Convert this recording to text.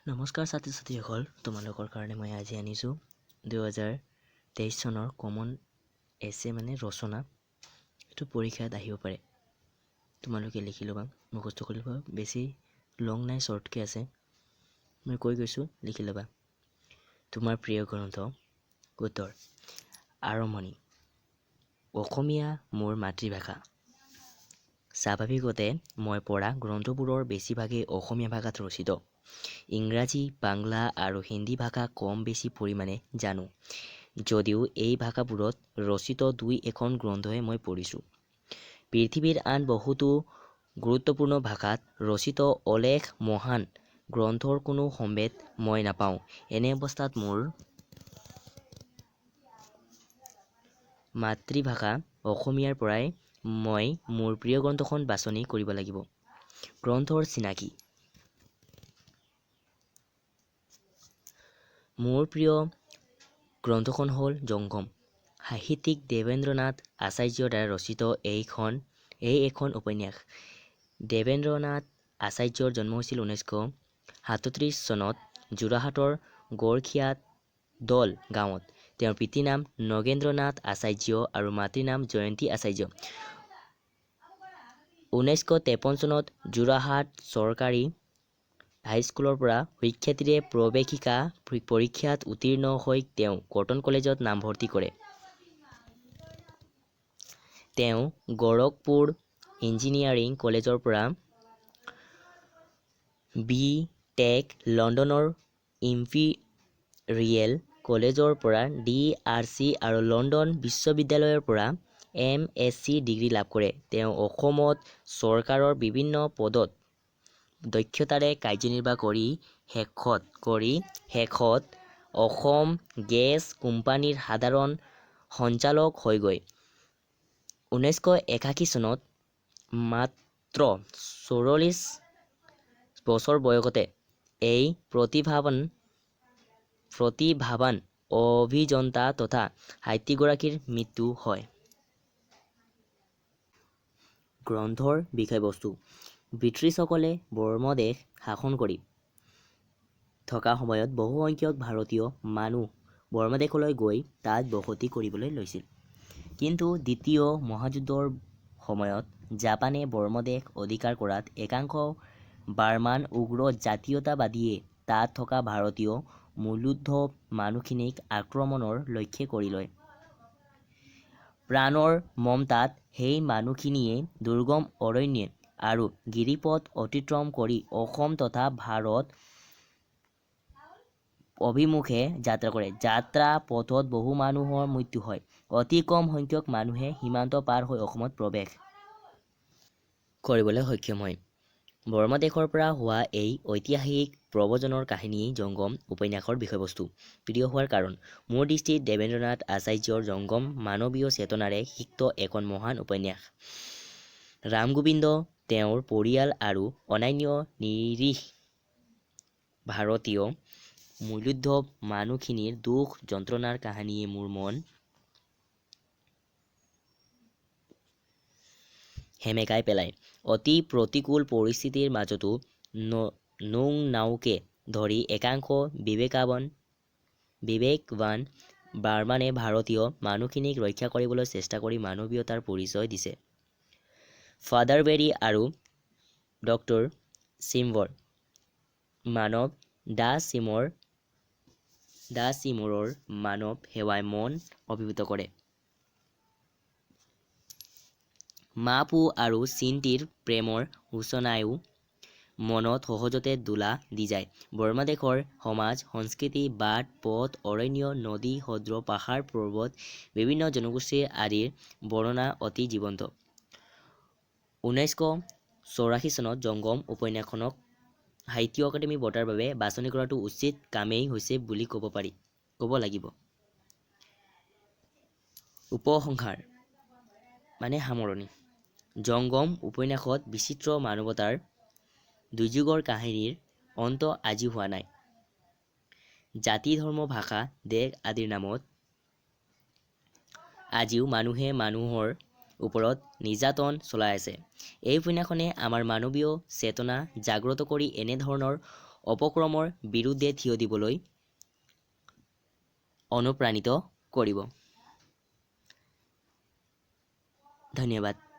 নমস্কাৰ ছাত্ৰ ছাত্ৰীসকল, তোমালোকৰ কাৰণে মই আজি আনিছোঁ 2023 চনৰ কমন এছে মানে ৰচনা। এইটো পৰীক্ষাত আহিব পাৰে, তোমালোকে লিখি ল'বা, মুখস্থ কৰি ল'বা। বেছি লং নাই, শ্বৰ্টকৈ আছে, মই কৈ গৈছোঁ, লিখি ল'বা। তোমাৰ প্ৰিয় গ্ৰন্থ। উত্তৰ: আৰম্ভণি। অসমীয়া মোৰ মাতৃভাষা। স্বাভাৱিকতে মই পঢ়া গ্ৰন্থবোৰৰ বেছিভাগেই অসমীয়া ভাষাত ৰচিত। ইংৰাজী, বাংলা আৰু হিন্দী ভাষা কম বেছি পৰিমাণে জানো, যদিও এই ভাষাবোৰত ৰচিত দুই এখন গ্ৰন্থহে মই পঢ়িছোঁ। পৃথিৱীৰ আন বহুতো গুৰুত্বপূৰ্ণ ভাষাত ৰচিত অলেখ মহান গ্ৰন্থৰ কোনো সম্ভেদ মই নাপাওঁ। এনে অৱস্থাত মোৰ মাতৃভাষা অসমীয়াৰ পৰাই মই মোৰ প্ৰিয় গ্ৰন্থখন বাছনি কৰিব লাগিব। গ্ৰন্থৰ চিনাকি। মোৰ প্ৰিয় গ্ৰন্থখন হ'ল জংগম। সাহিত্যিক দেৱেন্দ্ৰনাথ আচাৰ্যৰ দ্বাৰা ৰচিত এই এখন উপন্যাস। দেৱেন্দ্ৰনাথ আচাৰ্যৰ জন্ম হৈছিল 1937 চনত যোৰহাটৰ গড়খিয়াত দল গাঁৱত। তেওঁৰ পিতৃৰ নাম নগেন্দ্ৰনাথ আচাৰ্য আৰু মাতৃৰ নাম জয়ন্তী আচাৰ্য। 1953 চনত যোৰহাট চৰকাৰী হাইস্কুলৰ পৰা সুখ্যাতিৰে প্ৰৱেশিকা পৰীক্ষাত উত্তীৰ্ণ হৈ তেওঁ কটন কলেজত নামভৰ্তি কৰে। তেওঁ গড়গপুৰ ইঞ্জিনিয়াৰিং কলেজৰ পৰা বি.টেক, লণ্ডনৰ ইম্পেৰিয়েল কলেজৰ পৰা D.R.C আৰু লণ্ডন বিশ্ববিদ্যালয়ৰ পৰা M.Sc ডিগ্ৰী লাভ কৰে। তেওঁ অসমত চৰকাৰৰ বিভিন্ন পদত দক্ষতাৰে কাৰ্যনিৰ্বাহ কৰি শেষত অসম গেছ কোম্পানীৰ সাধাৰণ সঞ্চালক হয়গৈ। 1981 চনত মাত্ৰ 44 বছৰ বয়সতে এই প্ৰতিভাৱান অভিযন্তা তথা সাহিত্যিকগৰাকীৰ মৃত্যু হয়। গ্ৰন্থৰ বিষয়বস্তু। ব্ৰিটিছসকলে বৰ্মদেশ শাসন কৰি থকা সময়ত বহুসংখ্যক ভাৰতীয় মানুহ বৰ্মদেশলৈ গৈ তাত বসতি কৰিবলৈ লৈছিল। কিন্তু দ্বিতীয় মহাযুদ্ধৰ সময়ত জাপানে বৰ্মদেশ অধিকাৰ কৰাত একাংশ বাৰ্মান উগ্ৰ জাতীয়তাবাদীয়ে তাত থকা ভাৰতীয় মূলোদ্ভৱ মানুহখিনিক আক্ৰমণৰ লক্ষ্য কৰি লয়। প্ৰাণৰ মমতাত সেই মানুহখিনিয়ে দুৰ্গম অৰণ্য আৰু গিৰিপথ অতিক্ৰম কৰি অসম তথা ভাৰত অভিমুখে যাত্ৰা কৰে। যাত্ৰা পথত বহু মানুহৰ মৃত্যু হয়। অতি কম সংখ্যক মানুহে সীমান্ত পাৰ হৈ অসমত প্ৰৱেশ কৰিবলৈ সক্ষম হয়। বৰ্মদেশৰ পৰা হোৱা এই ঐতিহাসিক প্ৰব্ৰজনৰ কাহিনীয়েই জংগম উপন্যাসৰ বিষয়বস্তু। প্ৰিয় হোৱাৰ কাৰণ। মোৰ দৃষ্টিত দেৱেন্দ্ৰনাথ আচাৰ্যৰ জংগম মানৱীয় চেতনাৰে সিক্ত এখন মহান উপন্যাস। ৰামগোবিন্দ, তেওঁৰ পৰিয়াল আৰু অন্যান্য নিৰীহ ভাৰতীয় মূলোদ্ভৱ মানুহখিনিৰ দুখ যন্ত্ৰণাৰ কাহিনীয়ে মোৰ মন সেমেকাই পেলায়। অতি প্ৰতিকূল পৰিস্থিতিৰ মাজতো নোংনাওকে ধৰি একাংশ বিবেকবান বাৰ্মানে ভাৰতীয় মানুহখিনিক ৰক্ষা কৰিবলৈ চেষ্টা কৰি মানৱীয়তাৰ পৰিচয় দিছে। ফাদাৰ বেৰী আৰু ড চিমবৰ মানৱ ডা চিমৰৰ মানৱ সেৱাই মন অভিভূত কৰে। মা-পু আৰু চিন্তিৰ প্ৰেমৰ সূচনায়ো মনত সহজতে দোলা দি যায়। বৰ্মাদেশৰ সমাজ সংস্কৃতি, বাট পথ, অৰণ্য, নদী, হ্ৰদ, পাহাৰ পৰ্বত, বিভিন্ন জনগোষ্ঠী আদিৰ বৰ্ণনা অতি জীৱন্ত। 1984 চনত জংগম উপন্যাসখনক সাহিত্য অকাডেমি বঁটাৰ বাবে বাছনি কৰাটো উচিত কামেই হৈছে বুলি ক'ব লাগিব। উপসংহাৰ মানে সামৰণি। জংগম উপন্যাসত বিচিত্ৰ মানৱতাৰ দুৰ্যোগৰ কাহিনীৰ অন্ত আজিও হোৱা নাই। জাতি, ধৰ্ম, ভাষা, দেশ আদিৰ নামত আজিও মানুহে মানুহৰ ওপৰত নিৰ্যাতন চলাই আছে। এই উপন্যাসখনে আমাৰ মানৱীয় চেতনা জাগ্ৰত কৰি এনেধৰণৰ অপক্ৰমৰ বিৰুদ্ধে থিয় দিবলৈ অনুপ্ৰাণিত কৰিব। ধন্যবাদ।